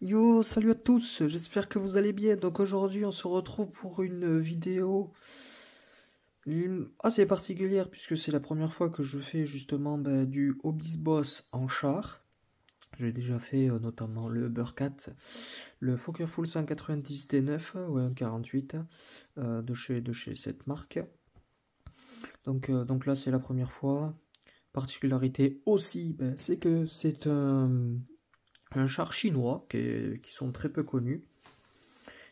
Yo, salut à tous, j'espère que vous allez bien. Donc aujourd'hui, on se retrouve pour une vidéo assez particulière puisque c'est la première fois que je fais justement du Hobbies Boss en char. J'ai déjà fait notamment le Burkat, le Fokker Full 190 T9 ou un 48 de chez cette marque. Donc là, c'est la première fois. Particularité aussi, c'est que c'est un char chinois qui sont très peu connus.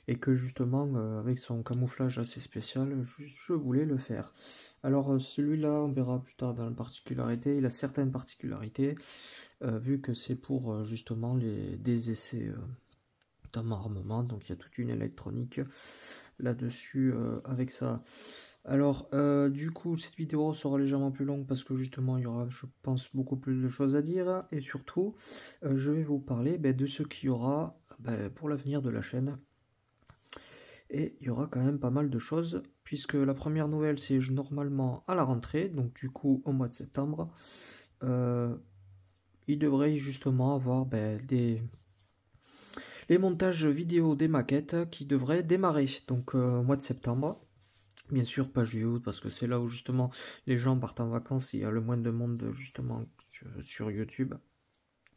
Et que justement, avec son camouflage assez spécial, je voulais le faire. Alors celui-là, on verra plus tard dans la particularité, il a certaines particularités, vu que c'est pour justement des essais d'armement, donc il y a toute une électronique là-dessus avec ça. Alors, du coup, cette vidéo sera légèrement plus longue parce que justement, il y aura, je pense, beaucoup plus de choses à dire. Et surtout, je vais vous parler de ce qu'il y aura pour l'avenir de la chaîne. Et il y aura quand même pas mal de choses, puisque la première nouvelle, c'est normalement à la rentrée, donc du coup au mois de septembre. Il devrait justement avoir les montages vidéo des maquettes qui devraient démarrer, donc au mois de septembre. Bien sûr, pas juillet, parce que c'est là où justement les gens partent en vacances, il y a le moins de monde justement sur YouTube.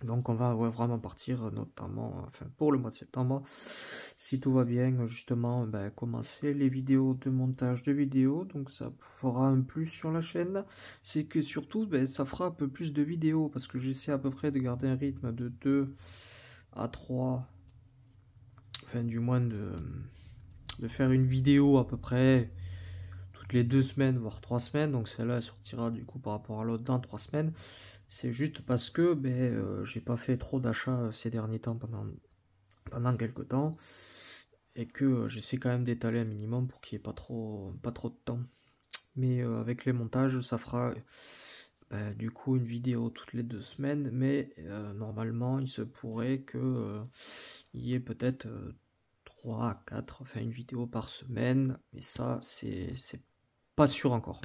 Donc on va vraiment partir notamment enfin, pour le mois de septembre, si tout va bien, justement commencer les vidéos de montage de vidéos, donc ça fera un plus sur la chaîne, c'est que surtout ça fera un peu plus de vidéos, parce que j'essaie à peu près de garder un rythme de 2 à 3, enfin du moins de faire une vidéo à peu près toutes les 2 semaines, voire 3 semaines, donc celle-là sortira du coup par rapport à l'autre dans 3 semaines. C'est juste parce que j'ai pas fait trop d'achats ces derniers temps pendant quelques temps et que j'essaie quand même d'étaler un minimum pour qu'il n'y ait pas trop de temps. Mais avec les montages, ça fera du coup une vidéo toutes les 2 semaines, mais normalement il se pourrait que il y ait peut-être 3 à 4, enfin une vidéo par semaine, mais ça c'est pas sûr encore.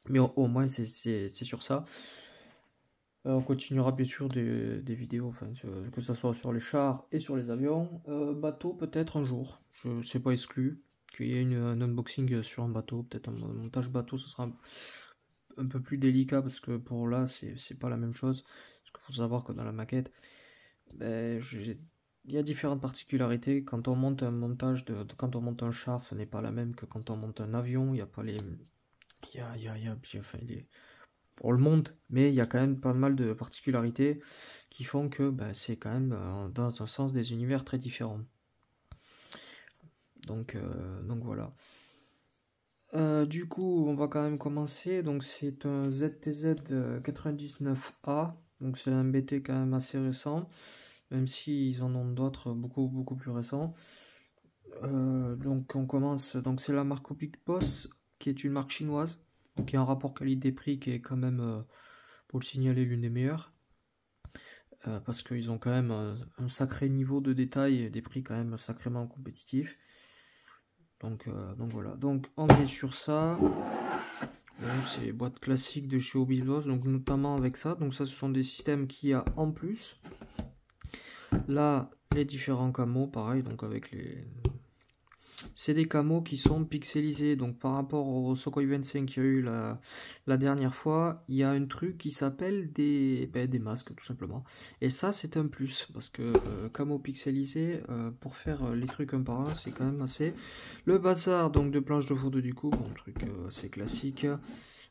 Mais au moins c'est sur ça. On continuera bien sûr des vidéos, enfin, que ce soit sur les chars et sur les avions. Bateau peut-être un jour, je sais pas exclu qu'il y ait un unboxing sur un bateau, peut-être un montage bateau, ce sera un peu plus délicat parce que pour là c'est pas la même chose. Parce qu'il faut savoir que dans la maquette, il y a différentes particularités. Quand on monte un montage quand on monte un char, ce n'est pas la même que quand on monte un avion. Il n'y a pas les, enfin, pour le monde, mais il y a quand même pas mal de particularités qui font que c'est quand même dans un sens des univers très différents. Donc voilà. Du coup, on va quand même commencer. Donc c'est un ZTZ 99A, donc c'est un BT quand même assez récent, même s'ils en ont d'autres beaucoup plus récents. Donc on commence. Donc c'est la marque Big Boss, qui est une marque chinoise, qui a un rapport qualité-prix qui est quand même, pour le signaler, l'une des meilleures. Parce qu'ils ont quand même un sacré niveau de détail et des prix quand même sacrément compétitifs. Donc voilà, donc on est sur ça. C'est boîte classique de chez Hobbies Boss, donc notamment avec ça. Donc ça, ce sont des systèmes qu'il y a en plus. Là, les différents camos, pareil, donc avec les... C'est des camos qui sont pixelisés, donc par rapport au Sukhoi 25 qu'il y a eu la dernière fois, il y a un truc qui s'appelle des masques tout simplement. Et ça c'est un plus, parce que camo pixelisé, pour faire les trucs un par un, c'est quand même assez... Le bazar donc de planche de photo du coup, bon truc assez classique.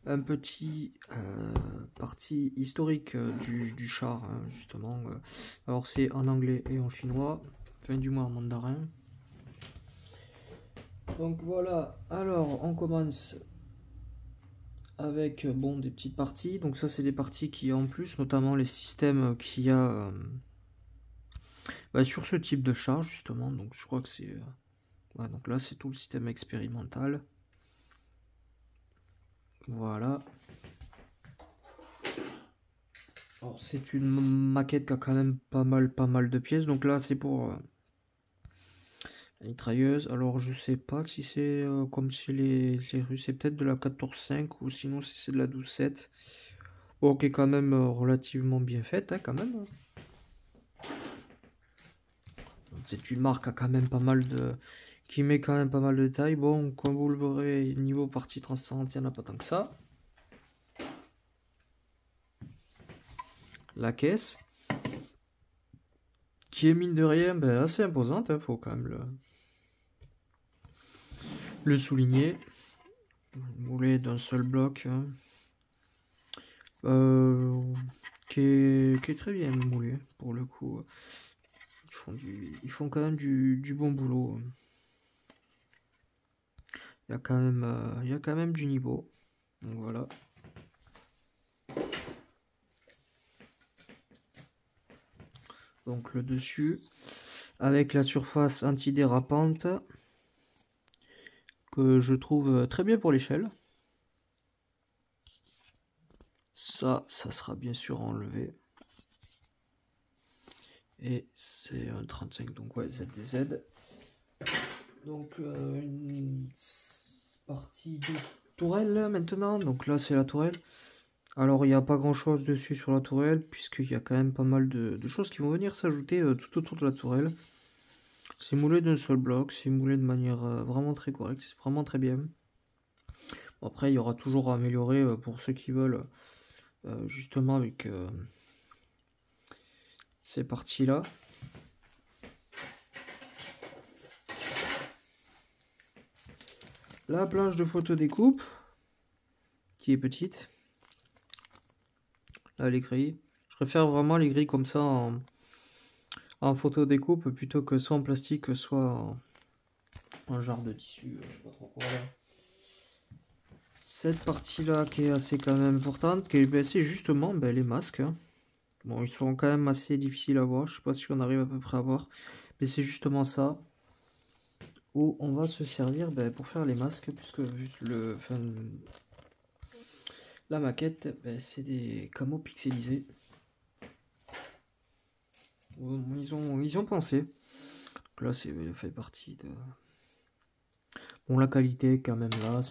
Un petit partie historique du char, hein, justement. Alors c'est en anglais et en chinois, enfin du moins en mandarin. Donc voilà, alors on commence avec des petites parties. Donc ça c'est des parties qui en plus, notamment les systèmes qu'il y a sur ce type de char justement. Donc je crois que c'est... ouais, donc là c'est tout le système expérimental. Voilà. Alors c'est une maquette qui a quand même pas mal de pièces. Donc là c'est pour... la mitrailleuse, alors je sais pas si c'est comme si les Russes, c'est peut-être de la 14.5 ou sinon si c'est de la 12.7. Bon, qui est quand même relativement bien faite, hein, quand même. c'est une marque qui met quand même pas mal de détails. Bon, comme vous le verrez, niveau partie transparente, il n'y en a pas tant que ça. La caisse, qui est mine de rien assez imposante, hein, faut quand même le souligner. Moulé d'un seul bloc, hein. Qui est très bien moulé pour le coup. Ils font quand même du bon boulot. Il y a quand même du niveau. Donc voilà. Donc le dessus avec la surface antidérapante que je trouve très bien pour l'échelle. Ça sera bien sûr enlevé. Et c'est un 35, donc ouais, ZDZ. Donc une partie de tourelle là, maintenant. Donc là c'est la tourelle. Alors il n'y a pas grand chose dessus sur la tourelle, puisqu'il y a quand même pas mal de choses qui vont venir s'ajouter tout autour de la tourelle. C'est moulé d'un seul bloc, c'est moulé de manière vraiment très correcte, c'est vraiment très bien. Bon, après il y aura toujours à améliorer pour ceux qui veulent justement avec ces parties là. La planche de photo découpe qui est petite. Là les grilles. Je préfère vraiment les grilles comme ça en photo découpe plutôt que soit en plastique soit en genre de tissu, je sais pas trop quoi. Voilà. Cette partie là qui est assez quand même importante, c'est justement les masques. Hein. Bon, ils sont quand même assez difficiles à voir, je sais pas si on arrive à peu près à voir, mais c'est justement ça où on va se servir pour faire les masques, puisque la maquette c'est des camos pixelisés. Ils ont pensé. Donc là c'est fait partie de... Bon, la qualité quand même là,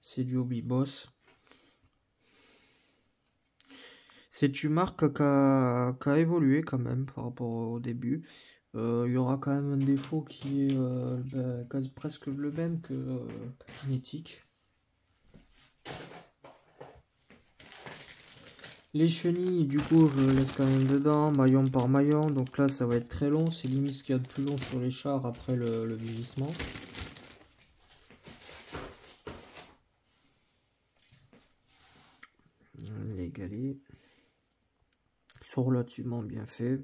c'est du Hobby Boss. C'est une marque qui a évolué quand même par rapport au début. Il y aura quand même un défaut qui est presque le même que Kinetic. Les chenilles, du coup, je laisse quand même dedans, maillon par maillon. Donc là, ça va être très long. C'est limite ce qu'il y a de plus long sur les chars après le vieillissement. Les galets sont relativement bien faits.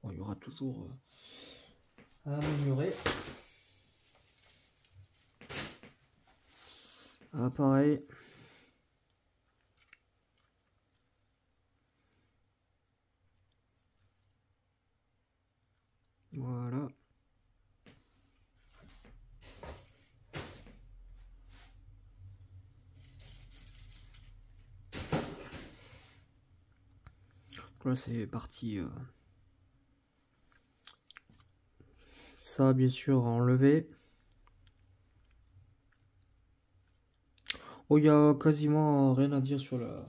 Bon, il y aura toujours à améliorer. Ah, pareil. Voilà. Là c'est parti. Ça bien sûr à enlever. Oh, il y a quasiment rien à dire sur la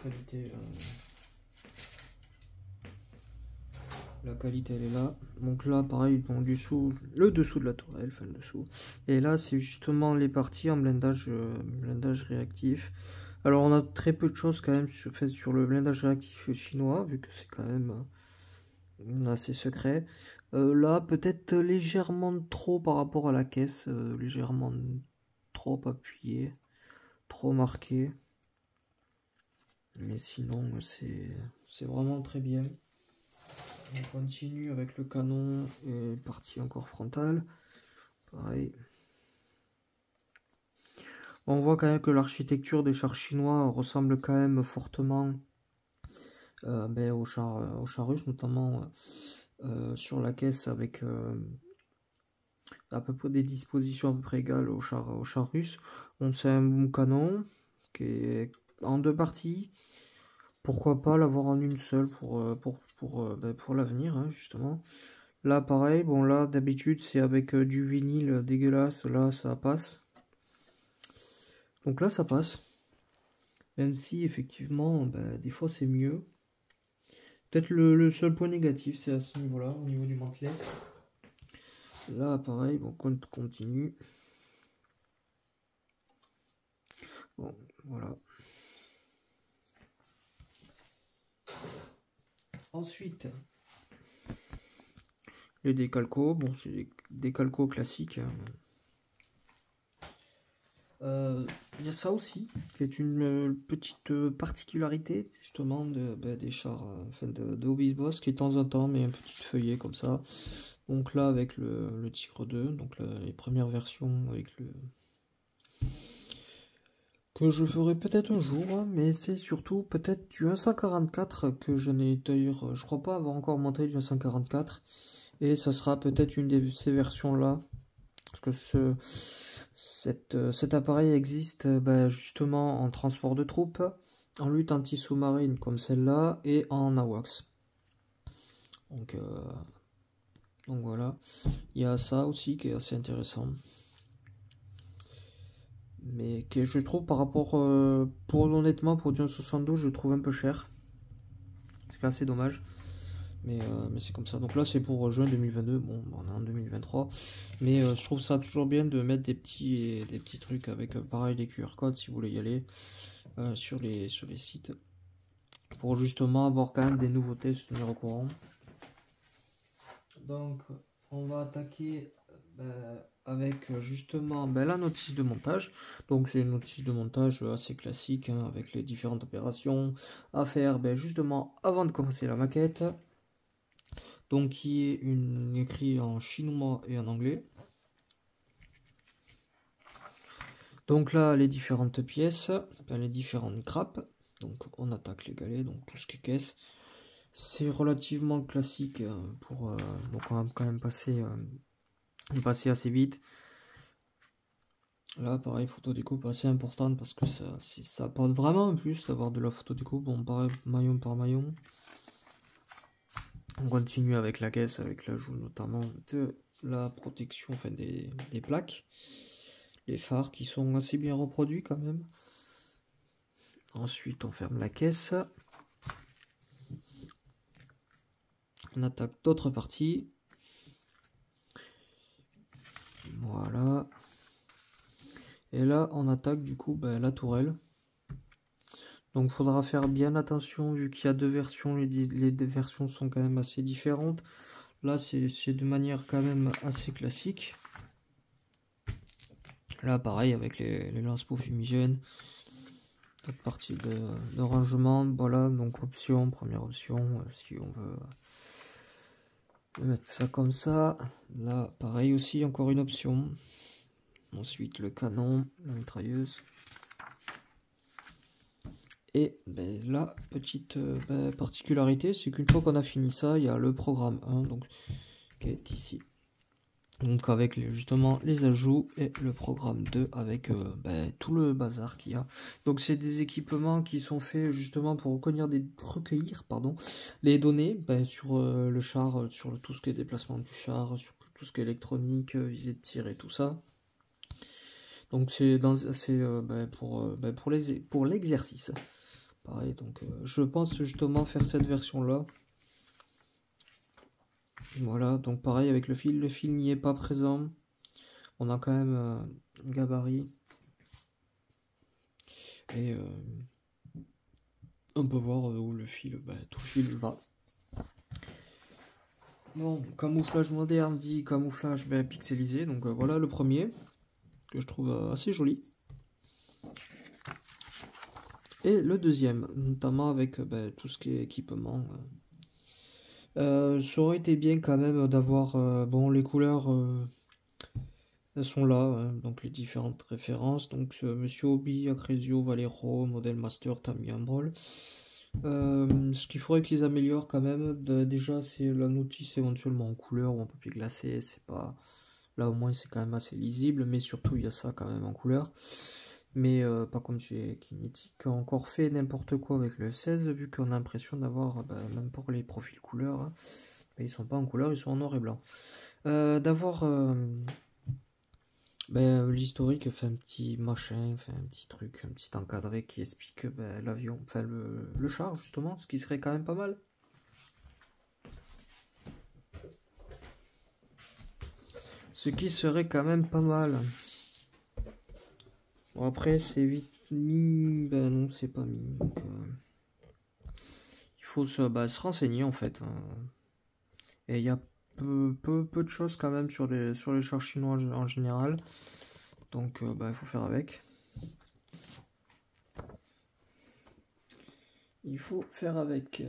qualité. La qualité elle est là. Donc là pareil, bon, le dessous de la tourelle, enfin le dessous. Et là c'est justement les parties en blindage réactif. Alors on a très peu de choses quand même sur le blindage réactif chinois, vu que c'est quand même assez secret. Là peut-être légèrement trop par rapport à la caisse, légèrement trop appuyé, trop marqué. Mais sinon c'est vraiment très bien. On continue avec le canon et partie encore frontale. Pareil. On voit quand même que l'architecture des chars chinois ressemble quand même fortement aux chars russes, notamment sur la caisse avec à peu près des dispositions à peu près égales aux chars russes. On sait un bon canon qui est en deux parties. Pourquoi pas l'avoir en une seule pour l'avenir, hein, justement. Là, pareil, bon là, d'habitude, c'est avec du vinyle dégueulasse, là, ça passe. Donc là, ça passe. Même si, effectivement, des fois, c'est mieux. peut-être le seul point négatif, c'est à ce niveau-là, au niveau du mantelet. Là, pareil, bon, on continue. Bon, voilà. Ensuite, les décalcos. Bon, c'est des décalcos classiques. Il y a ça aussi, qui est une petite particularité justement des chars, enfin de Hobby Boss, qui est de temps en temps met un petit feuillet comme ça. Donc là avec le Tigre 2, donc les premières versions avec le que je ferai peut-être un jour, hein, mais c'est surtout peut-être du 144 que je n'ai d'ailleurs, je crois pas avoir encore monté du 144, et ça sera peut-être une de ces versions là, parce que cet appareil existe justement en transport de troupes, en lutte anti-sous-marine comme celle-là, et en AWACS. Donc voilà, il y a ça aussi qui est assez intéressant. Mais que je trouve par rapport, honnêtement, pour du 1,72, je trouve un peu cher. C'est assez dommage. Mais c'est comme ça. Donc là, c'est pour juin 2022. Bon, on est en 2023. Mais je trouve ça toujours bien de mettre des petits trucs avec, pareil, les QR codes si vous voulez y aller sur les sites. Pour justement avoir quand même des nouveautés, se tenir au courant. Donc, on va attaquer avec justement la notice de montage. Donc, c'est une notice de montage assez classique hein, avec les différentes opérations à faire justement avant de commencer la maquette. Donc, qui est écrit en chinois et en anglais. Donc là, les différentes pièces, les différentes grappes. Donc, on attaque les galets, donc tout ce qui est caisse. C'est relativement classique pour donc on va quand même passer assez vite. Là pareil, photo découpe assez importante parce que ça apporte vraiment un plus d'avoir de la photo découpe. Bon pareil, maillon par maillon. On continue avec la caisse, avec l'ajout notamment de la protection, enfin des plaques. Les phares qui sont assez bien reproduits quand même. Ensuite on ferme la caisse. On attaque d'autres parties. Voilà. Et là, on attaque du coup la tourelle. Donc, il faudra faire bien attention vu qu'il y a deux versions. Les deux versions sont quand même assez différentes. Là, c'est de manière quand même assez classique. Là, pareil, avec les lance-pots fumigènes. Cette partie de rangement. Voilà, donc option, première option. Si on veut mettre ça comme ça. Là, pareil aussi, encore une option. Ensuite, le canon, la mitrailleuse. Et la petite particularité, c'est qu'une fois qu'on a fini ça, il y a le programme 1 donc, qui est ici. Donc avec justement les ajouts et le programme 2 avec tout le bazar qu'il y a. Donc c'est des équipements qui sont faits justement pour recueillir les données sur le char, sur tout ce qui est déplacement du char, sur tout ce qui est électronique, visée de tir et tout ça. Donc c'est pour l'exercice. Pareil, donc je pense justement faire cette version là. Voilà, donc pareil avec le fil n'y est pas présent. On a quand même un gabarit. Et on peut voir où le fil, tout le fil va. Bon, camouflage moderne dit camouflage pixelisé. Donc voilà le premier, que je trouve assez joli. Et le deuxième, notamment avec tout ce qui est équipement. Ça aurait été bien quand même d'avoir les couleurs elles sont là hein, donc les différentes références donc Monsieur Hobby, Acrésio, Valero, Model Master, Tamiya, Brawl. Ce qu'il faudrait qu'ils améliorent quand même déjà c'est la notice éventuellement en couleur ou en papier glacé, c'est pas là au moins c'est quand même assez lisible, mais surtout il y a ça quand même en couleur. Mais pas comme chez Kinetic, qui a encore fait n'importe quoi avec le F16, vu qu'on a l'impression d'avoir, même pour les profils couleurs, hein, ils sont pas en couleur, ils sont en noir et blanc. D'avoir l'historique, fait un petit machin, fait un petit truc, un petit encadré qui explique l'avion, enfin le char justement, ce qui serait quand même pas mal. Ce qui serait quand même pas mal. Bon, après, c'est vite mis. Ben non, c'est pas mis. Donc, il faut se renseigner en fait. Et il y a peu de choses quand même sur les chars chinois en général. Donc, il faut faire avec. Il faut faire avec.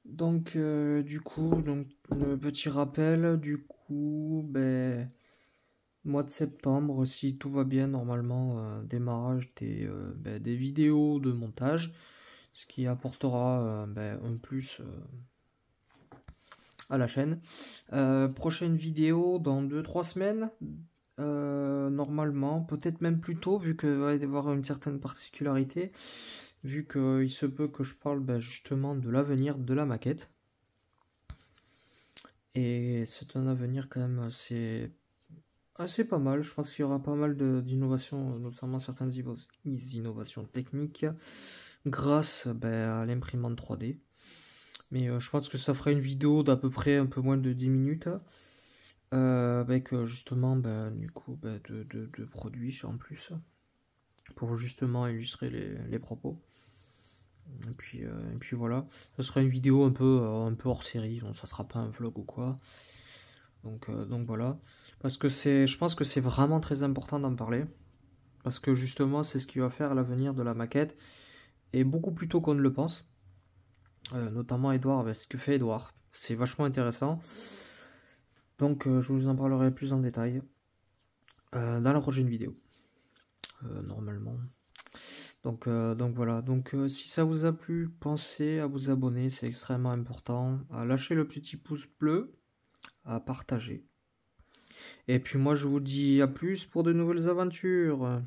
Donc, du coup, le petit rappel, du coup, mois de septembre, si tout va bien, normalement, démarrage des vidéos de montage, ce qui apportera un plus à la chaîne. Prochaine vidéo dans 2-3 semaines, normalement, peut-être même plus tôt, vu qu'il va y avoir une certaine particularité, vu qu'il se peut que je parle justement de l'avenir de la maquette. Et c'est un avenir quand même assez pas mal. Je pense qu'il y aura pas mal d'innovations, notamment certaines innovations techniques, grâce à l'imprimante 3D. Mais je pense que ça fera une vidéo d'à peu près un peu moins de 10 minutes. Avec justement du coup de produits en plus. Pour justement illustrer les propos. Et puis voilà. Ce sera une vidéo un peu hors série. Donc ça sera pas un vlog ou quoi. Donc voilà. Parce que je pense que c'est vraiment très important d'en parler. Parce que justement, c'est ce qui va faire l'avenir de la maquette. Et beaucoup plus tôt qu'on ne le pense. Notamment Edouard, ce que fait Edouard. C'est vachement intéressant. Donc je vous en parlerai plus en détail dans la prochaine vidéo. Normalement. Donc voilà. Donc si ça vous a plu, pensez à vous abonner. C'est extrêmement important. À lâcher le petit pouce bleu. À partager. Et puis moi je vous dis à plus pour de nouvelles aventures.